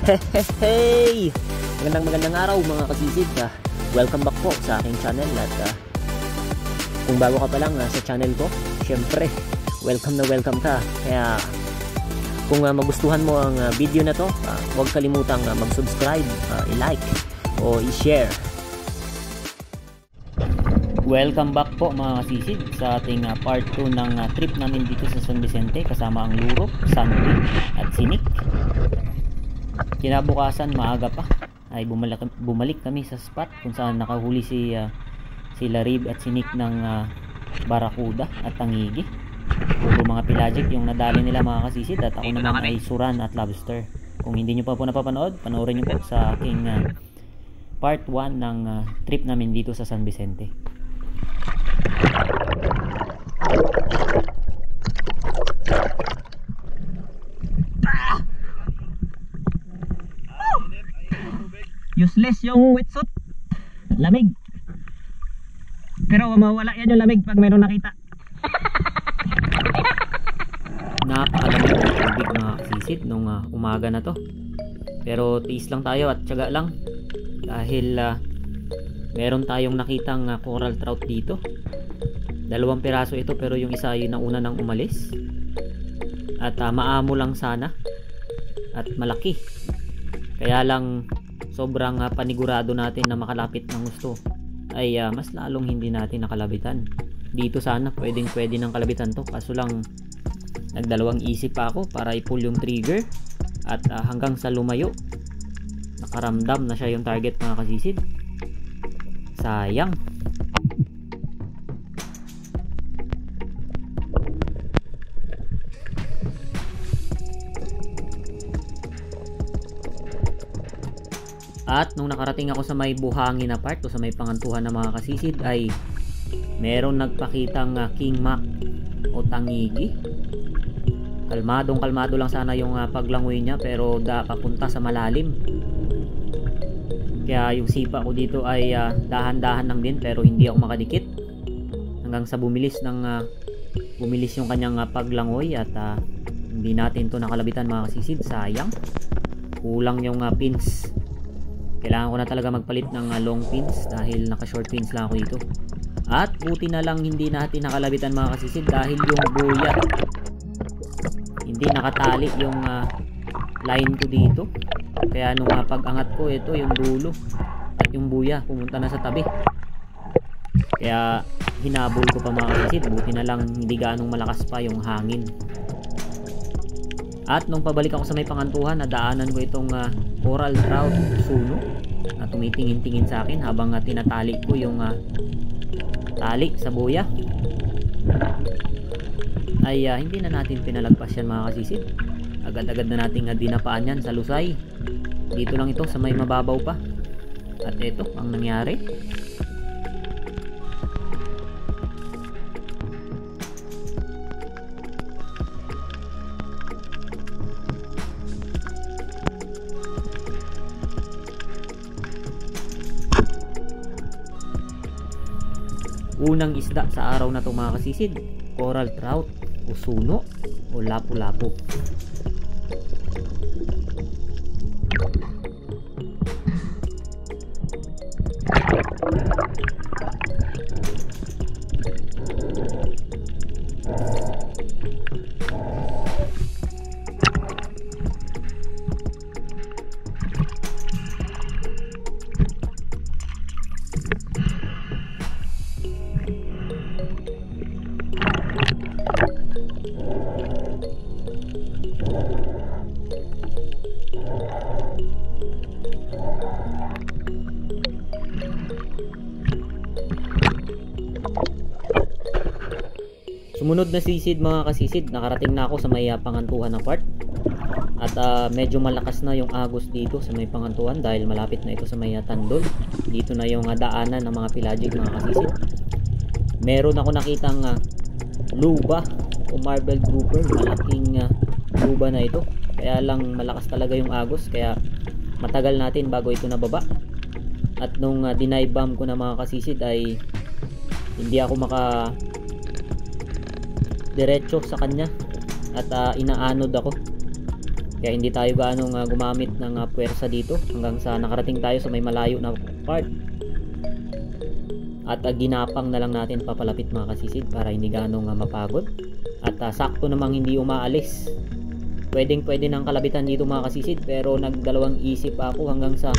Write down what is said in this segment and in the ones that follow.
Hey! Magandang araw mga kasisid. Welcome back po sa aking channel at kung bago ka pa lang sa channel ko, syempre welcome na welcome ka. Kaya kung magustuhan mo ang video na to, huwag kalimutang mag-subscribe, i-like o i-share. Welcome back po mga kasisid sa ating part 2 ng trip namin dito sa San Vicente kasama ang Lurok, Sandy at Sinik. Kinabukasan maaga pa ay bumalik kami sa spot kung saan nakahuli si Larib at Sinik ng barakuda at tangigi. Puro mga pelagic yung nadali nila mga kasisid at ako naman ay suran at lobster. Kung hindi nyo pa po napapanood, panoorin nyo po sa aking part 1 ng trip namin dito sa San Vicente. Useless yung wetsuit. Lamig. Pero mawala yan yung lamig pag mayroong nakita. Napakalamig ng tubig mga kasisid nung umaga na to. Pero tiis lang tayo at tiyaga lang. Dahil meron tayong nakitang coral trout dito. 2 piraso ito pero yung isa ay nauna nang umalis. At maamo lang sana. At malaki. Kaya lang sobrang panigurado natin na makalapit ng gusto ay mas lalong hindi natin nakalabitan. Dito sana pwede ng kalabitan to, kaso lang nagdalawang isip pa ako para i-pull yung trigger at hanggang sa lumayo nakaramdam na siya yung target mga kasisid. Sayang. At nung nakarating ako sa may buhangin na part o sa may pangantuhan ng mga kasisid ay meron nagpakitang king mac o tangigi. Kalmado lang sana yung paglangoy niya pero papunta sa malalim. Kaya yung sipa ko dito ay dahan-dahan lang din pero hindi ako makadikit. Hanggang sa bumilis yung kanyang paglangoy at hindi natin to nakalabitan mga kasisid. Sayang. Kulang yung pins. Kailangan ko na talaga magpalit ng long pins dahil naka short pins lang ako dito. At buti na lang hindi natin nakalabitan mga kasisid dahil yung buya hindi nakatali yung line ko dito. Kaya nung pag-angat ko ito yung dulo at yung buya pumunta na sa tabi. Kaya hinabol ko pa mga kasisid. Buti na lang hindi gaanong malakas pa yung hangin. At nung pabalik ako sa may pangantuhan, nadaanan ko itong coral trout suno na tumitingin-tingin sa akin habang tinatali ko yung tali sa buya. Ay hindi na natin pinalagpas yan mga kasisid. Agad-agad na nating dinapaan yan sa lusay. Dito lang ito sa may mababaw pa. At ito ang nangyari. Unang isda sa araw na to mga kasisid, coral trout o suno o lapu-lapu. Sumunod na sisid mga kasisid, nakarating na ako sa may pangantuhan na part. At medyo malakas na yung agos dito sa may pangantuhan dahil malapit na ito sa may tandol. Dito na yung daanan ng mga pelagic mga kasisid. Meron ako nakitang luba o marble grouper. Malaking luba na ito. Kaya lang malakas talaga yung agos kaya matagal natin bago ito nababa. At nung denive bomb ko na mga kasisid ay hindi ako diretso sa kanya at inaanod ako Kaya hindi tayo gaano gumamit ng puwersa dito hanggang sa nakarating tayo sa may malayo na part. At ginapang na lang natin papalapit mga kasisid para hindi gaano mapagod. At sakto namang hindi umaalis. Pwede ng kalabitan dito mga kasisid, pero nagdalawang isip ako hanggang sa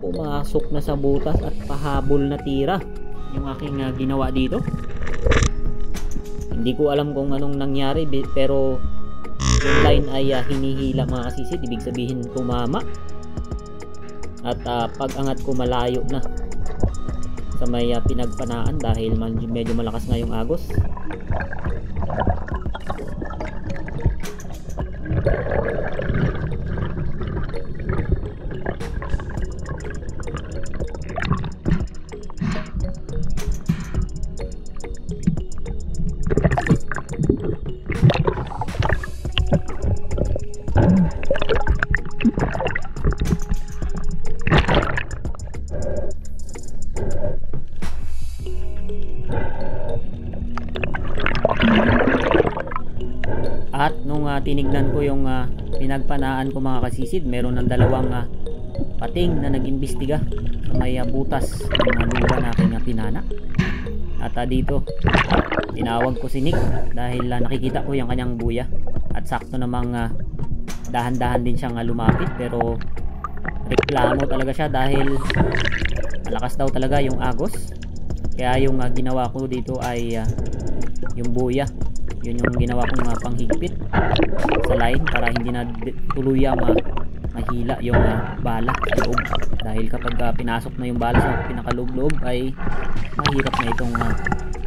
pumasok na sa butas at pahabol na tira yung aking ginawa dito. Hindi ko alam kung anong nangyari, pero yung line ay hinihila mga kasisid, ibig sabihin tumama. At pag angat ko malayo na sa may pinagpanaan dahil medyo malakas nga yung agos. At nung tinignan ko yung pinagpanaan ko mga kasisid, meron ng dalawang pating na nag-imbestiga sa may butas ng lupa na aking pinana. At dito tinawag ko si Nick dahil nakikita ko yung kanyang buya. At sakto namang dahan-dahan din siyang lumapit, pero reklamo talaga siya dahil malakas daw talaga yung agos. Kaya yung ginawa ko dito ay yung buya, yun yung ginawa kong panghigpit sa line para hindi na tuluyang mahila yung bala sa loob. Dahil kapag pinasok na yung bala sa pinakaloob-loob ay mahirap na itong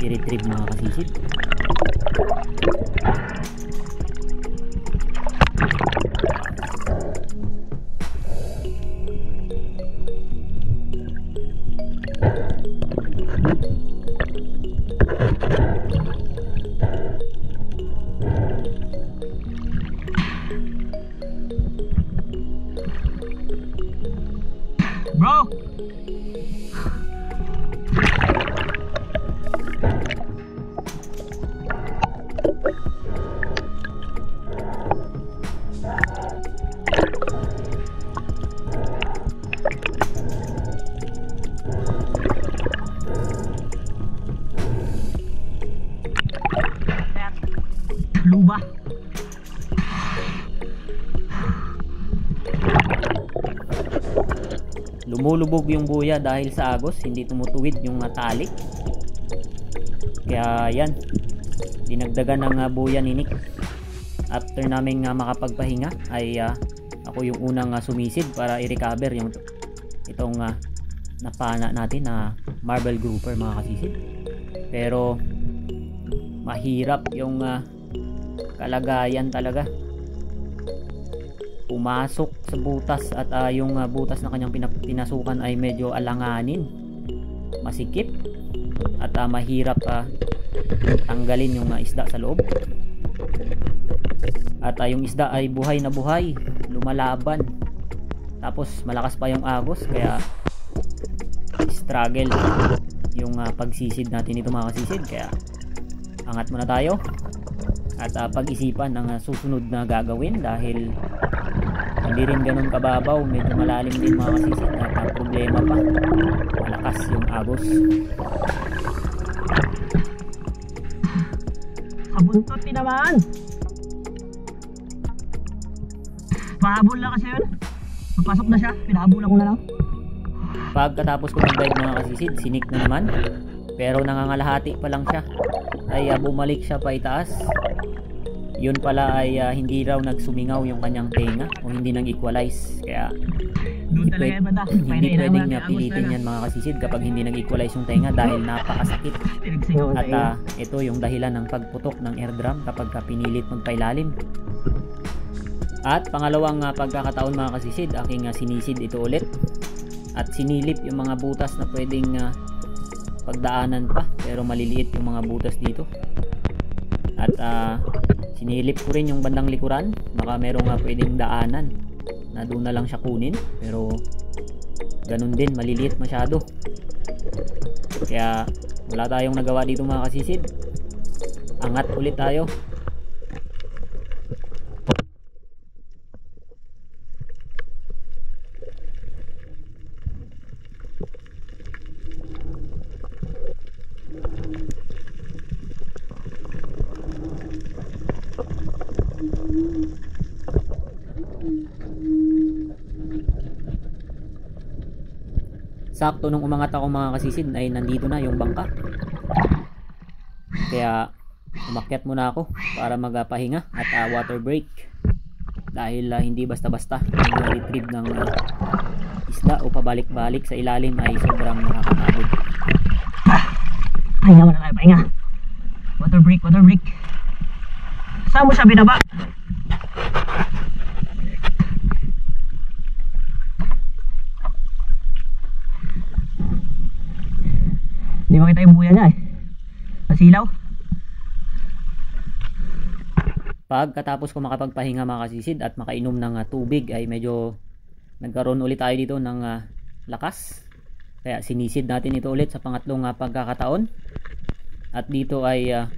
i-retrieve mga kasisid. Bro! Luba. Lumulubog yung buya dahil sa agos, hindi tumutuwid yung talik. Kaya yan, dinagdagan ng buya ni Nick. After naming makapagpahinga ay ako yung unang sumisid para i-recover yung itong napana natin na marble grouper mga kasisid. Pero mahirap yung kalagayan talaga. Pumasok sa butas at yung butas na kanyang pinasukan ay medyo alanganin, masikip, at mahirap tanggalin yung isda sa loob. At yung isda ay buhay na buhay, lumalaban, tapos malakas pa yung agos, kaya struggle yung pagsisid natin ito mga kasisid. Kaya angat muna tayo at pag-isipan ng susunod na gagawin dahil hindi rin ganun kababaw, medyo malalim din mga kasisid at problema pa, malakas yung agos. Kabuntot din naman. Pahabol na kasi yun. Papasok na siya, pinahabulan ko na lang. Pagkatapos ko ng dive mga kasisid, sinik na naman, pero nangangalahati pa lang siya ay bumalik siya pa itaas. Yun pala ay hindi raw nagsumingaw yung kanyang tenga o hindi nag-equalize. Kaya hindi pwedeng pilitin yan mga kasisid kapag hindi nag-equalize yung tenga dahil napakasakit. At ito yung dahilan ng pagputok ng air drum kapag pinilit magpailalim. At pangalawang pagkakataon mga kasisid, aking sinisid ito ulit at sinilip yung mga butas na pwedeng pagdaanan pa, pero maliliit yung mga butas dito. At sinilip ko rin yung bandang likuran, baka merong pwedeng daanan na doon na lang siya kunin, pero ganun din, maliliit masyado. Kaya wala tayong nagawa dito mga kasisid, angat ulit tayo. sakto nung umangat ako mga kasisid ay nandito na yung bangka. Kaya umakyat muna ako para magpahinga at water break. Dahil hindi basta-basta mag-retrieve ng isda o pabalik-balik sa ilalim ay sobrang nakakapagod. Pahinga muna tayo, pahinga. Water break, water break. Saan mo siya binaba? Hindi makita yung buya niya eh. Nasilaw. Pagkatapos ko makapagpahinga mga kasisid at makainom ng tubig ay medyo nagkaroon ulit tayo dito ng lakas. Kaya sinisid natin ito ulit sa pangatlong pagkakataon. At dito ay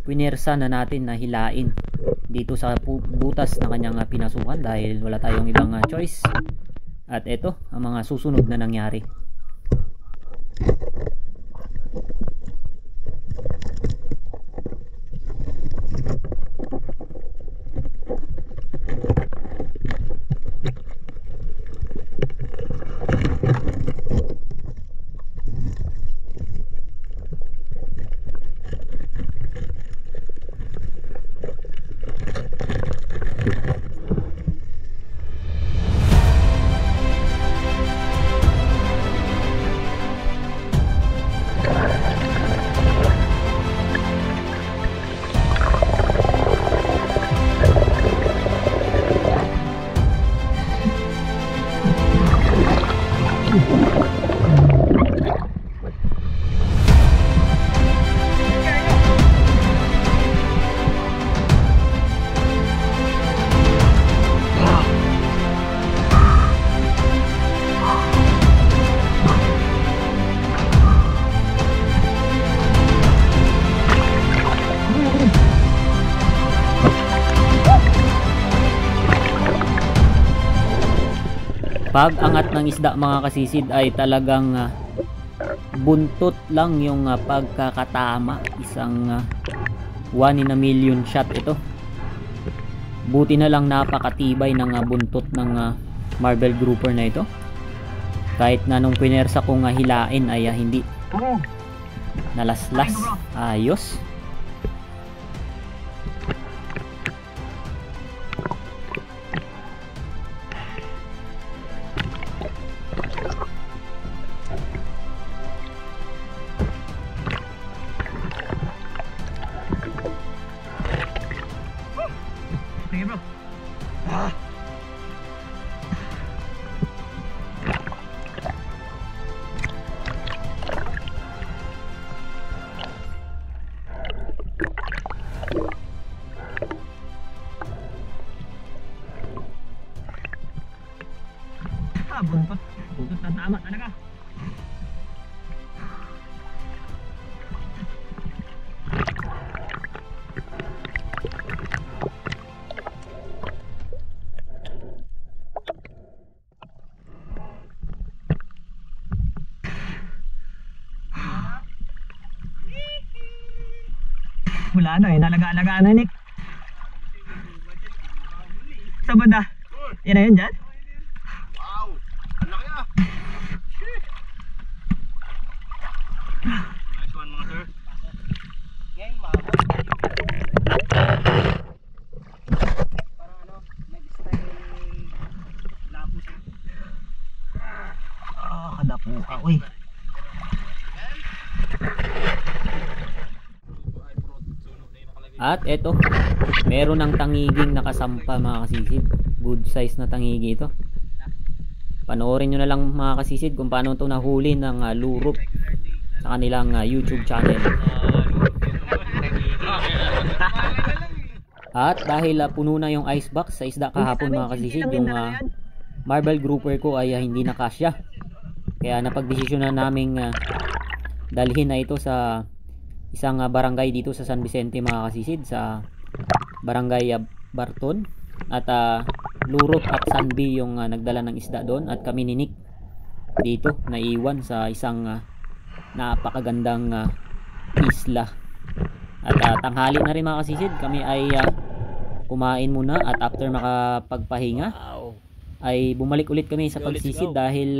pinersa na natin na hilain dito sa butas na kanyang pinasukan dahil wala tayong ibang choice. At ito ang mga susunod na nangyari. Pag-angat ng isda mga kasisid ay talagang buntot lang yung pagkakatama. Isang 1 in a million shot ito. Buti na lang napakatibay ng buntot ng marble grouper na ito. Kahit na nung pinersa kong hilain ay hindi nalaslas. Ayos. Sige bro. Buntot. Buntot na tama talaga. Wala na eh, nalaga-alagaan na Nick. Sa banda. Yan na yun dyan? Wow! Ang laki ah! Nice one mga sir. Ngayon maabot. Parang ano, nag-style lapos eh. Kadapo ka, uy. At eto, meron ng tangiging nakasampa mga kasisid. Good size na tangigi ito. Panoorin nyo na lang mga kasisid kung paano ito nahuli ng Lurup sa kanilang YouTube channel. At dahil puno na yung icebox sa isda kahapon mga kasisid, yung marble grouper ko ay hindi nakasya. Kaya napagdesisyon na naming dalhin na ito sa isang barangay dito sa San Vicente mga kasisid, sa barangay Barton. At Lurup at Sanbi yung nagdala ng isda doon, at kami ni Nick dito naiwan sa isang napakagandang isla. At tanghali na rin mga kasisid, kami ay kumain muna, at after makapagpahinga ay bumalik ulit kami sa pagsisid dahil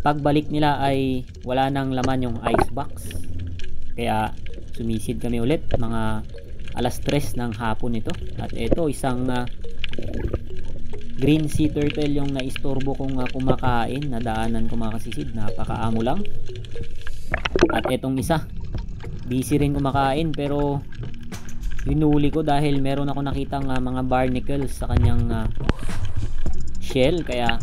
pagbalik nila ay wala nang laman yung ice box, kaya sumisid kami ulit mga alas 3 ng hapon ito. At ito isang green sea turtle yung naistorbo kong kumakain, nadaanan ko mga kasisid, napakaamo lang. At etong isa busy rin kumakain pero hinuli ko dahil meron ako nakitang mga barnacles sa kanyang shell, kaya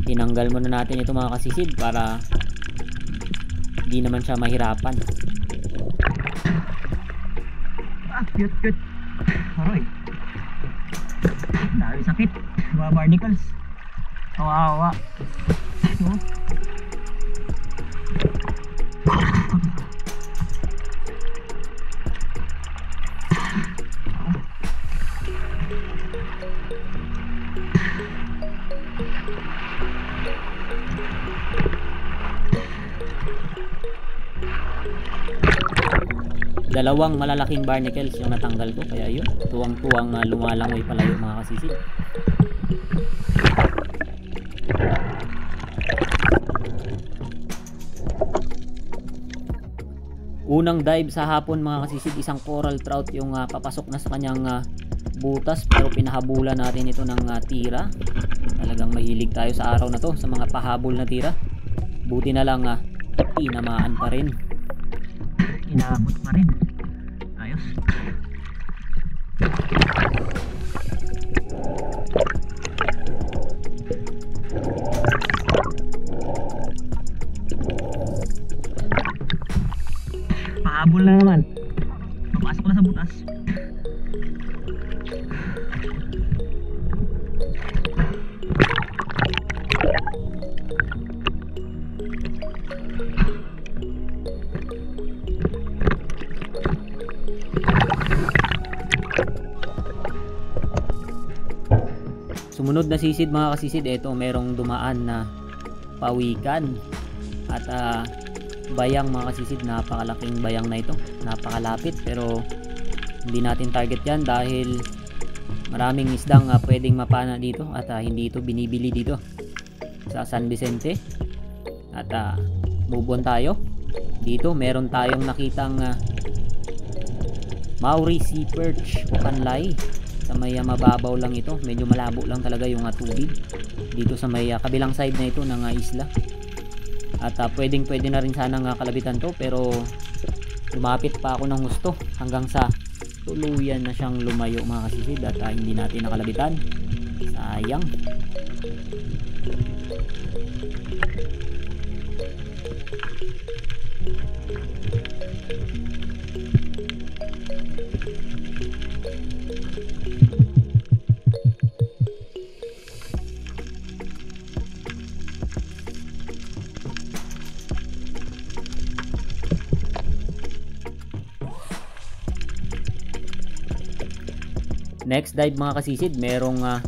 tinanggal muna natin ito mga kasisid para hindi naman siya mahirapan. Cute. Aroy. Dami sakit. Mga barnacles. Kawawa. No? Dalawang malalaking barnacles yung natanggal ko, kaya yun, tuwang-tuwang lumalangoy palayo mga kasisid. Unang dive sa hapon mga kasisid, isang coral trout yung papasok na sa kanyang butas, pero pinahabulan natin ito ng tira. Talagang mahilig tayo sa araw na to sa mga pahabol na tira. Buti na lang tinamaan pa rin. Inaabot pa rin. Ayos. Pahabol na naman. Papasok na sa butas. Sumunod na sisid mga kasisid, ito merong dumaan na pawikan at bayang mga kasisid. Napakalaking bayang na ito, napakalapit, pero hindi natin target yan dahil maraming isdang pwedeng mapana dito at hindi ito binibili dito sa San Vicente. At move on tayo. Dito meron tayong nakitang Maori sea perch o kanlay. Sa may mababaw lang ito, medyo malabo lang talaga yung tubig dito sa may kabilang side na ito ng isla. At pwede na rin sanang kalabitan to, pero lumapit pa ako ng gusto hanggang sa tuluyan na siyang lumayo mga kasisid at hindi natin nakalabitan. Sayang. Next dive mga kasisid, merong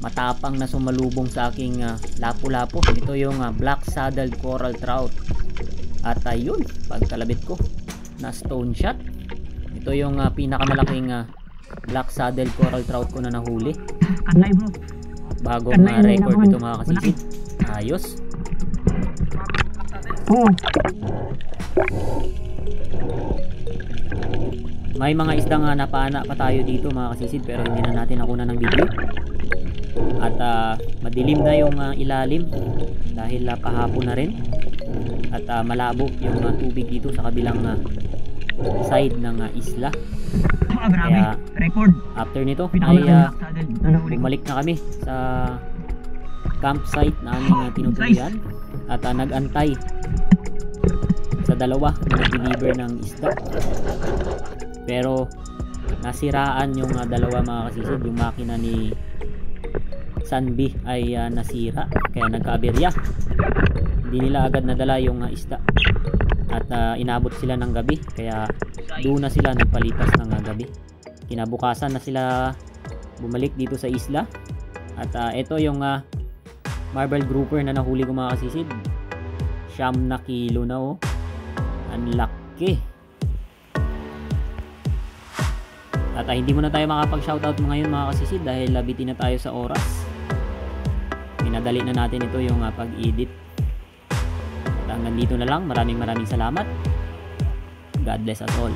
matapang na sumalubong sa aking lapu-lapu. Ito yung black saddled coral trout. At ayun, pagkalabit ko na stone shot. Ito yung pinakamalaking black saddled coral trout ko na nahuli. Kanlay bro. Bagong record ito mga kasisid. Ayos. Oo. May mga isdang napana pa tayo dito mga kasisid, pero hindi na natin nakuha ng video. At madilim na yung ilalim dahil kahapon na rin. At malabo yung tubig dito sa kabilang side ng isla. Grabe, Kaya record. after nito Pinakamalaking ay black saddle. bumalik na kami sa campsite na aming tinutuluyan at nag-antay sa dalawa na nag-deliver ng isda. Pero nasiraan yung dalawa mga kasisid. Yung makina ni Sanbi ay nasira, kaya nagkaaberya. Hindi nila agad nadala yung isda at inabot sila ng gabi, kaya doon na sila nagpalipas ng gabi. Kinabukasan na sila bumalik dito sa isla. At ito yung marble grouper na nahuli ko mga kasisid. 9 na kilo na oh. Ang laki. At hindi muna tayo makapag-shoutout ngayon mga kasisid dahil bitin na tayo sa oras. Minadali na natin ito yung pag-edit. hanggang dito na lang. Maraming salamat. God bless us all.